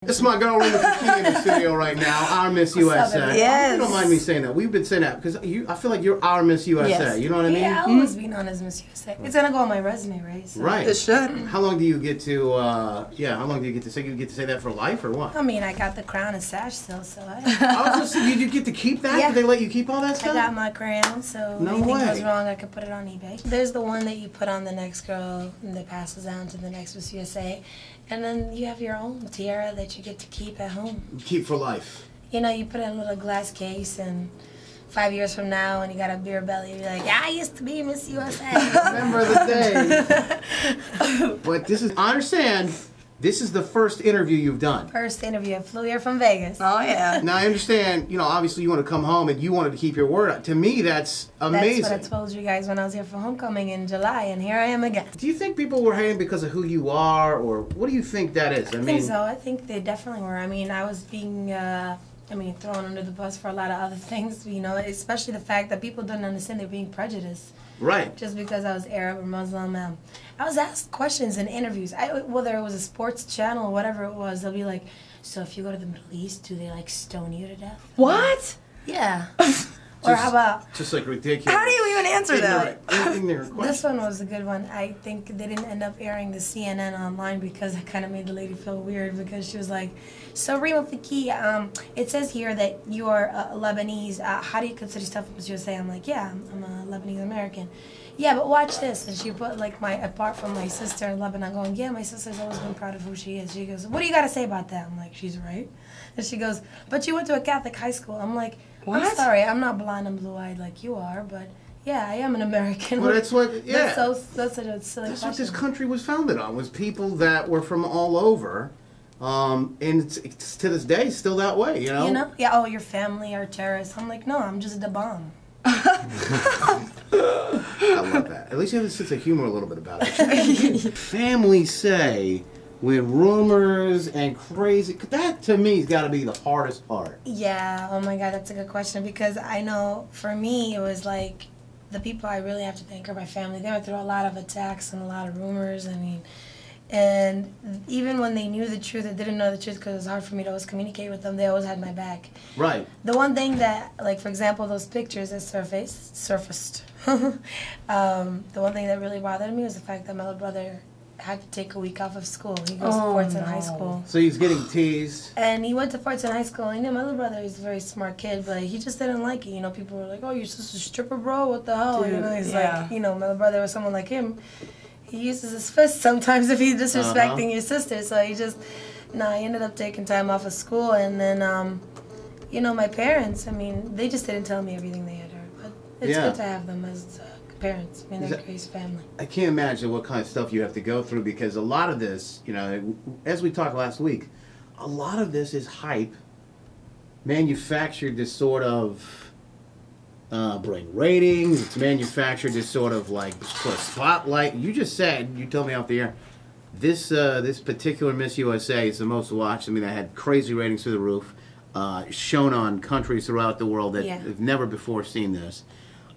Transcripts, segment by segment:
This is my girl Rima Fakih in the studio right now, our Miss USA. Yes. You don't mind me saying that. We've been saying that because I feel like you're our Miss USA. Yes. You know what I mean? Yeah, I've always been known as Miss USA. It's gonna go on my resume, right? So. Right. It should. How long do you get to? How long do you get to say? You get to say that for life or what? I mean, I got the crown and sash still, so I was just saying, you get to keep that? Yeah. Did they let you keep all that stuff? I got my crown, so No anything way. goes wrong, I could put it on eBay. There's the one that you put on the next girl and that passes down to the next Miss USA. And then you have your own tiara that you get to keep at home. Keep for life. You know, you put it in a little glass case, and 5 years from now, when you got a beer belly, you're like, I used to be Miss USA. Remember the day. But this is, I understand, this is the first interview you've done. First interview, I flew here from Vegas. Oh, yeah. Now, I understand, you know, obviously you want to come home and you wanted to keep your word. To me, that's amazing. That's what I told you guys when I was here for homecoming in July, and here I am again. Do you think people were hating because of who you are, or what do you think that is? I think so. I think they definitely were. I mean, I was being, thrown under the bus for a lot of other things, you know, especially the fact that people didn't understand they're being prejudiced. Right. Just because I was Arab or Muslim. I was asked questions in interviews, whether it was a sports channel or whatever it was, they'll be like, so if you go to the Middle East, do they, like, stone you to death? What? Yeah. Or how about... Just like ridiculous. How do you even answer that? Ignorant question. This one was a good one. I think they didn't end up airing the CNN online because it kind of made the lady feel weird because she was like, so Rima Fakih, it says here that you are Lebanese. How do you consider yourself Miss USA? I'm like, yeah, I'm a Lebanese American. Yeah, but watch this. And she put like apart from my sister in Lebanon going, yeah, my sister's always been proud of who she is. She goes, what do you got to say about that? I'm like, she's right. And she goes, but you went to a Catholic high school. I'm like, what? I'm sorry, I'm not blonde and blue-eyed like you are, but yeah, I am an American. Well, that's what, yeah. That's such a silly That's question. what this country was founded on, was people that were from all over. And it's to this day still that way, you know? You know? Yeah, oh, your family are terrorists. I'm like, no, I'm just the bomb. I love that. At least you have a sense of humor a little bit about it. Families say with rumors and crazy, that to me has got to be the hardest part. Yeah, oh my God, that's a good question because I know for me it was like the people I really have to thank are my family. They went through a lot of attacks and a lot of rumors. I mean, and even when they knew the truth, they didn't know the truth because it was hard for me to always communicate with them. They always had my back. Right. The one thing that, like for example, those pictures that surfaced, the one thing that really bothered me was the fact that my little brother had to take a week off of school. He goes to Fortson High School. So he's getting teased. And he went to Fortson High School. And, you know, my little brother is a very smart kid, but he just didn't like it. You know, people were like, oh, your sister's a stripper, bro? What the hell? Dude, you know, he's yeah. like, you know, my little brother was someone like him. He uses his fist sometimes if he's disrespecting your sister. So he just, he ended up taking time off of school. And then, you know, my parents, I mean, they just didn't tell me everything they had heard. But it's good to have them as parents. I mean, they're a crazy family. I can't imagine what kind of stuff you have to go through because a lot of this, you know, as we talked last week, a lot of this is hype, manufactured to sort of bring ratings. It's manufactured to sort of like put a spotlight. You just said, you told me off the air, this particular Miss USA is the most watched. I mean, I had crazy ratings through the roof, shown on countries throughout the world that have never before seen this.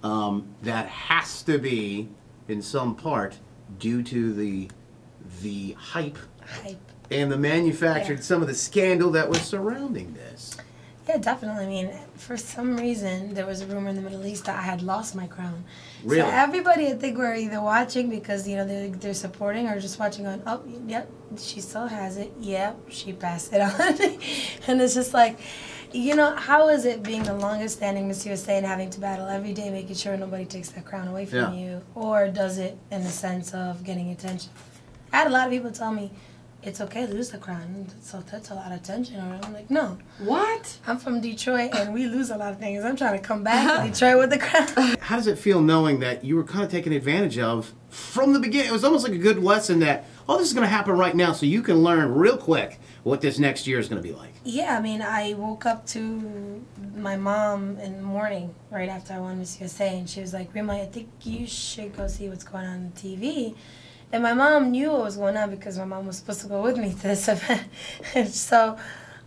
That has to be, in some part, due to the hype and the manufactured, some of the scandal that was surrounding this. Yeah, definitely. I mean, for some reason, there was a rumor in the Middle East that I had lost my crown. Really? So everybody, I think, were either watching because, you know, they're supporting or just watching on, oh, yep, she still has it. Yep, she passed it on. And it's just like, you know, how is it being the longest standing Miss USA and having to battle every day, making sure nobody takes that crown away from you? Or does it in the sense of getting attention? I had a lot of people tell me, it's okay to lose the crown, so that's a lot of attention. Or I'm like, no. What? I'm from Detroit, and we lose a lot of things. I'm trying to come back to Detroit with the crown. How does it feel knowing that you were kind of taken advantage of from the beginning? It was almost like a good lesson that, oh, this is going to happen right now, so you can learn real quick what this next year is going to be like. Yeah, I mean, I woke up to my mom in the morning right after I won Miss USA, and she was like, Rima, I think you should go see what's going on TV. And my mom knew what was going on because my mom was supposed to go with me to this event. And so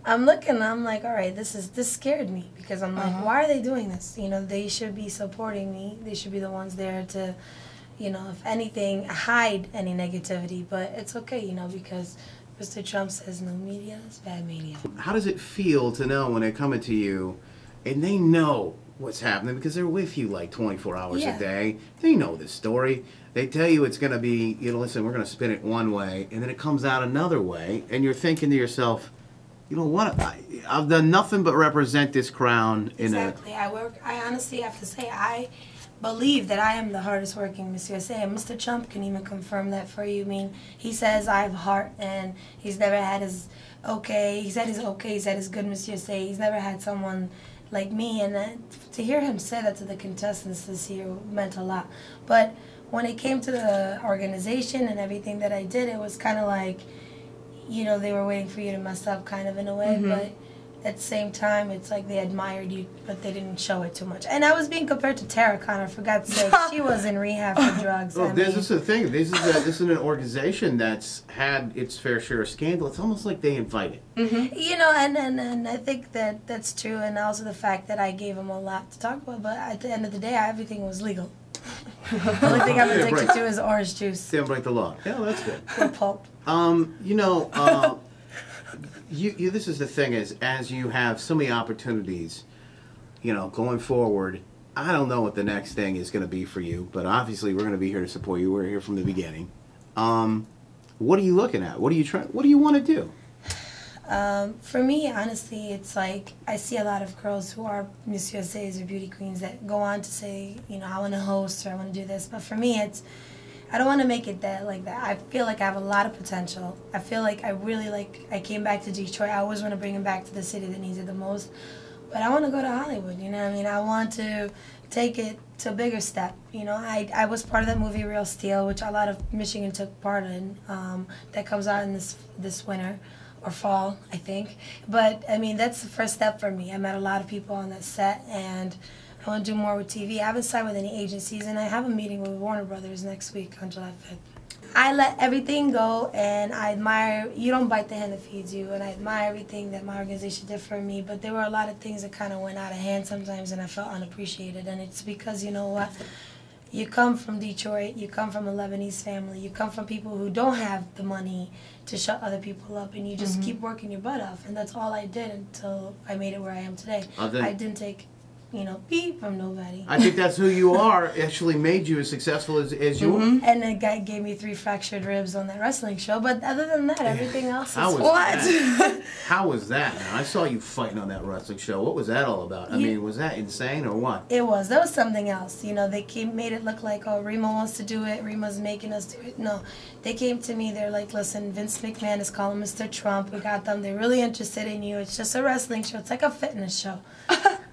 I'm looking and I'm like, all right, this scared me because I'm like, why are they doing this? You know, they should be supporting me. They should be the ones there to, you know, if anything, hide any negativity. But it's okay, you know, because Mr. Trump says no media is bad media. How does it feel to know when they're coming to you and they know what's happening because they're with you like 24 hours Yeah. a day? They know the story. They tell you it's going to be, listen, we're going to spin it one way, and then it comes out another way, and you're thinking to yourself, you know what? I've done nothing but represent this crown in Exactly. I honestly have to say, I believe that I am the hardest working Miss USA, and Mr. Trump can even confirm that for you. I mean, he says I have heart, and he's never had his okay. He said his okay. He said his good Miss USA. He's never had someone like me, and to hear him say that to the contestants this year meant a lot. But when it came to the organization and everything that I did, it was kind of like, they were waiting for you to mess up kind of in a way, but at the same time, it's like they admired you, but they didn't show it too much. And I was being compared to Tara Connor, for God's sake. She was in rehab for drugs. Well, this is the thing. This is an organization that's had its fair share of scandal. It's almost like they invite it. And I think that's true, and also the fact that I gave them a lot to talk about, but at the end of the day, everything was legal. The only thing I'm addicted to is orange juice. They don't break the law. Yeah, that's good. Or pulp. This is the thing is, as you have so many opportunities, going forward, I don't know what the next thing is going to be for you, but obviously we're going to be here to support you. We're here from the beginning. What are you looking at? What are you trying? What do you want to do? For me, honestly, it's like I see a lot of girls who are Miss USA's or beauty queens that go on to say, I want to host or I want to do this. But for me, I don't want to make it like that. I feel like I have a lot of potential. I feel like I came back to Detroit. I always want to bring him back to the city that needs it the most. But I want to go to Hollywood, what I mean? I want to take it to a bigger step. I was part of that movie Real Steel, which a lot of Michigan took part in, that comes out in this winter. Or fall, I think. But, I mean, that's the first step for me. I met a lot of people on that set, and I want to do more with TV. I haven't signed with any agencies, and I have a meeting with Warner Brothers next week on July 5th. I let everything go, and I admire, you don't bite the hand that feeds you, and I admire everything that my organization did for me, but there were a lot of things that kind of went out of hand sometimes, and I felt unappreciated, and it's because, you know what? You come from Detroit, you come from a Lebanese family, you come from people who don't have the money to shut other people up, and you just keep working your butt off. And that's all I did until I made it where I am today. I didn't take, beat from nobody. I think that's who you are, actually made you as successful as you are. And the guy gave me 3 fractured ribs on that wrestling show, but other than that, everything else is How was that? Now, I saw you fighting on that wrestling show. What was that all about? I mean, was that insane or what? It was. That was something else. They made it look like, oh, Rima wants to do it. Rima's making us do it. No. They came to me. They're like, listen, Vince McMahon is calling Mr. Trump. We got them. They're really interested in you. It's just a wrestling show. It's like a fitness show.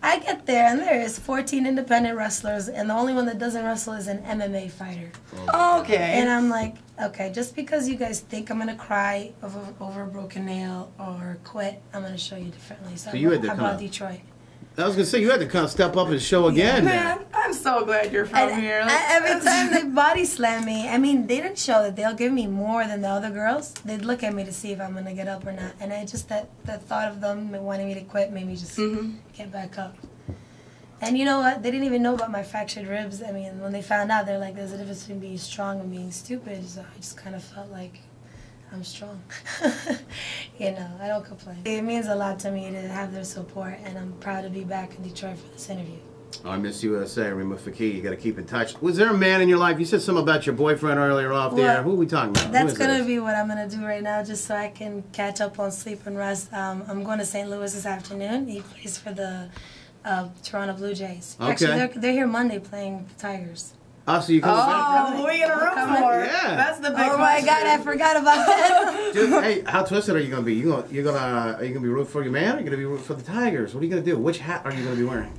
I get there, and there is 14 independent wrestlers, and the only one that doesn't wrestle is an MMA fighter. Okay. And I'm like, okay, just because you guys think I'm going to cry over a broken nail or quit, I'm going to show you differently. So you had to how come about out. Detroit? I was going to say, you had to kind of step up and show again. Man, I'm so glad you're from here. Every time they body slam me, I mean, they didn't show that they'll give me more than the other girls. They'd look at me to see if I'm going to get up or not. And I just, that thought of them wanting me to quit made me just get back up. And you know what? They didn't even know about my fractured ribs. I mean, when they found out, they're like, there's a difference between being strong and being stupid. So I just kind of felt like I'm strong. I don't complain. It means a lot to me to have their support, and I'm proud to be back in Detroit for this interview. I Miss USA, Rima Fakih. You got to keep in touch. Was there a man in your life? You said something about your boyfriend earlier off there. Who are we talking about? That's going to be what I'm going to do right now, just so I can catch up on sleep and rest. I'm going to St. Louis this afternoon. He plays for the Toronto Blue Jays. Okay. Actually, they're here Monday playing the Tigers. Oh, so you coming back? Oh, we got a room for. Yeah. That's the big Oh my God, I forgot about that. Dude, hey, how twisted are you gonna be? Are you gonna be rooting for your man? Or are you gonna be rooting for the Tigers? What are you gonna do? Which hat are you gonna be wearing?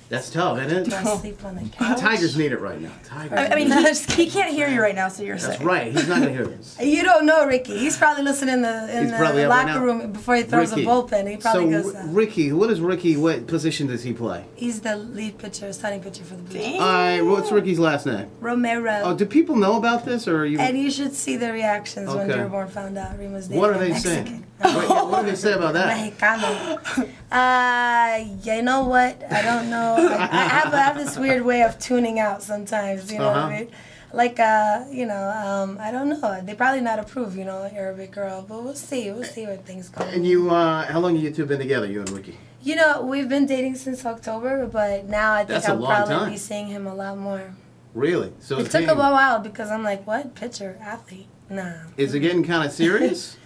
That's tough, isn't it? Do I sleep on the couch? Tigers need it right now. Tigers. I mean, he can't hear you right now, so you're That's saying. right. He's not gonna hear this. You don't know Ricky. He's probably listening in the locker room before he throws Ricky. a bullpen. He probably so goes out. Ricky, what position does he play? He's the lead pitcher, starting pitcher for the Blue Jays. All right, what's Ricky's last name? Romero. Oh, do people know about this, or are you? And you should see the reactions when Okay. Dearborn found out Rima's name. What are they saying? What do they say about that? Mexicano. You know what? I don't know. I have this weird way of tuning out sometimes. You know what I mean? like I don't know. They probably not approve, Arabic girl, but we'll see. We'll see where things go. And you, how long have you two been together, you and Ricky? We've been dating since October, but now I think That's a I'll long probably time. be seeing him a lot more. Really? So It took a while because I'm like, what? Pitcher, athlete? Nah. Is it getting kind of serious?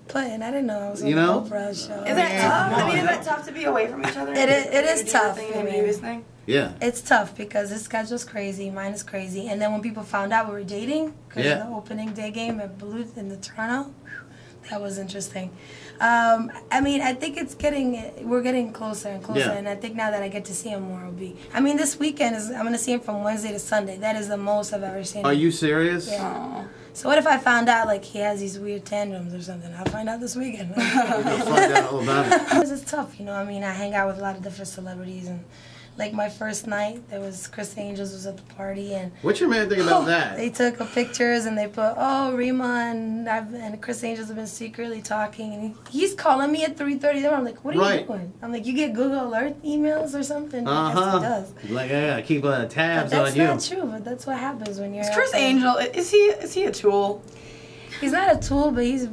Playing. I didn't know I was on You the know? Oprah show. Is that tough? I mean, is that tough to be away from each other? It is Do your tough. thing I and mean, do his thing? Yeah. It's tough because his schedule's crazy, mine is crazy, and then when people found out we were dating, because of the opening day game at Bluth in the Toronto, that was interesting. I mean, I think we're getting closer and closer, and I think now that I get to see him more, this weekend I'm going to see him from Wednesday to Sunday. That is the most I've ever seen him. Are you serious? Yeah. Aww. So what if I found out, like, he has these weird tantrums or something? I'll find out this weekend. We'll find out all about it. It's tough, I mean, I hang out with a lot of different celebrities, and like my first night, there was Chris Angels was at the party, and What's your man think about that? they took pictures and they put, Rima and Chris Angels have been secretly talking, and he's calling me at 3:30. I'm like, what are you doing? I'm like, you get Google Alert emails or something? I guess he does. Like, yeah, keep tabs But on you. that's not true, but that's what happens when you're. Is Chris Angel? Is he a tool? He's not a tool, but he's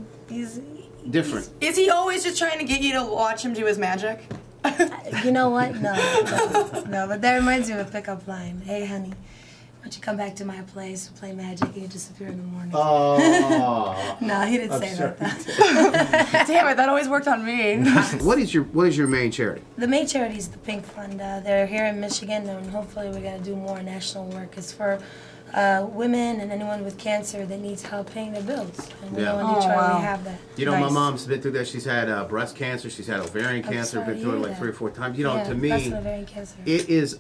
Different. Is he always just trying to get you to watch him do his magic? You know what? No. But that reminds me of a pickup line. Hey, honey, why don't you come back to my place, play magic, and you disappear in the morning? Oh. No, he didn't say that. Damn it, that always worked on me. What is your main charity? The main charity is the Pink Fund. They're here in Michigan, and hopefully we're going to do more national work. It's for women and anyone with cancer that needs help paying their bills. And we know in Detroit we have that. My mom's been through that. She's had breast cancer. She's had ovarian cancer. Been through it like 3 or 4 times. To me, breast and ovarian cancer. it is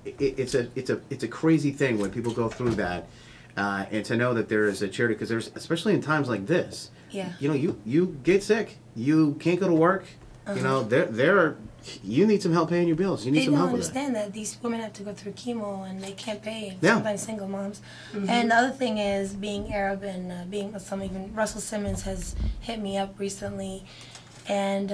it's a crazy thing when people go through that, and to know that there is a charity, because there's, especially in times like this. Yeah. You get sick. You can't go to work. You need some help paying your bills. You need some help with that. They don't understand that these women have to go through chemo and they can't pay. Yeah. Sometimes single moms. And the other thing is being Arab and even Russell Simmons has hit me up recently, and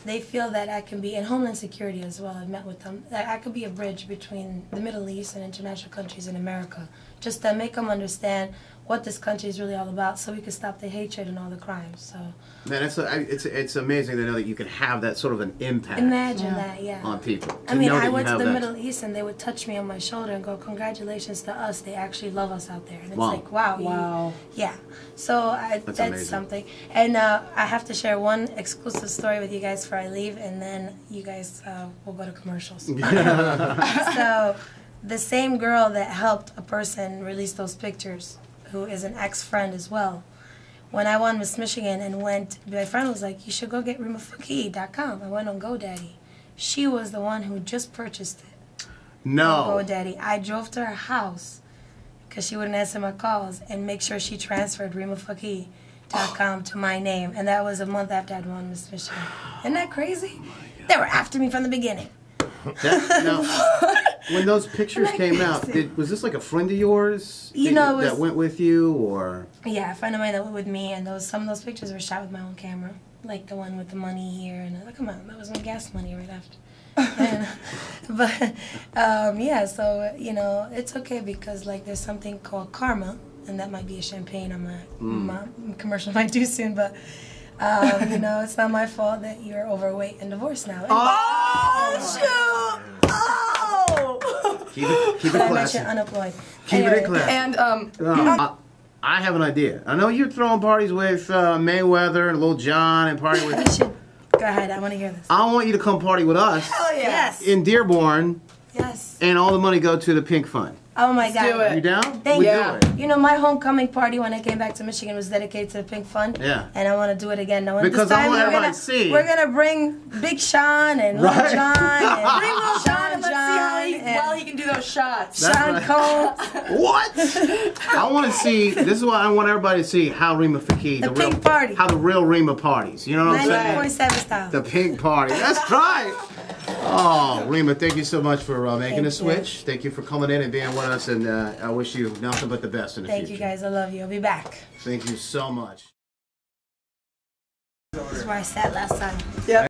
they feel that I can be, and Homeland Security as well, I've met with them, that I could be a bridge between the Middle East and international countries in America, just to make them understand what this country is really all about, so we can stop the hatred and all the crimes. So, man, it's amazing to know that you can have that sort of an impact. Imagine that, yeah. On people. I mean, I went to the Middle East and they would touch me on my shoulder and go, "Congratulations to us! They actually love us out there." And it's like, wow. Yeah. So that's amazing. something. And I have to share one exclusive story with you guys before I leave, and then you guys will go to commercials. So, the same girl that helped a person release those pictures, who is an ex-friend as well. When I won Miss Michigan and my friend was like, you should go get RimaFakih.com. I went on GoDaddy. She was the one who just purchased it. No. On GoDaddy. I drove to her house because she wouldn't answer my calls and make sure she transferred RimaFakih.com to my name. And that was a month after I'd won Miss Michigan. Isn't that crazy? They were after me from the beginning. When those pictures came out, was this like a friend of yours that went with you, or? Yeah, a friend of mine that went with me, and some of those pictures were shot with my own camera, like the one with the money here, and come on, that was my gas money right after. So it's okay because there's something called karma, and that might be a champagne my commercial might do soon, but. It's not my fault that you're overweight and divorced now. Shoot! Oh! Keep it classy. Unemployed. Keep it classy. And I have an idea. I know you're throwing parties with Mayweather and Lil Jon and party with. Go ahead. I want to hear this. I want you to come party with us. Hell yeah. Yes. In Dearborn. Yes. And all the money go to the Pink Fund. Oh my God. Do it. You down? Thank you. Do it. My homecoming party when I came back to Michigan was dedicated to the Pink Fund. Yeah. And I want to do it again. Now, Because this time I want everybody to see. We're going to bring Big Sean and Lil Jon. And bring Lil Jon and let's see how he can do those shots. Sean Combs. What? I want to see. This is what I want everybody to see. How Rima Fakih, The Pink Party. how the real Rima parties. You know what I'm saying? 90.7 style. The Pink Party. That's right. Oh, Rima, thank you so much for making the switch. Thank you for coming in and being with us, and I wish you nothing but the best in the future. Thank you, guys. I love you. I'll be back. Thank you so much. This is where I sat last time. Yep.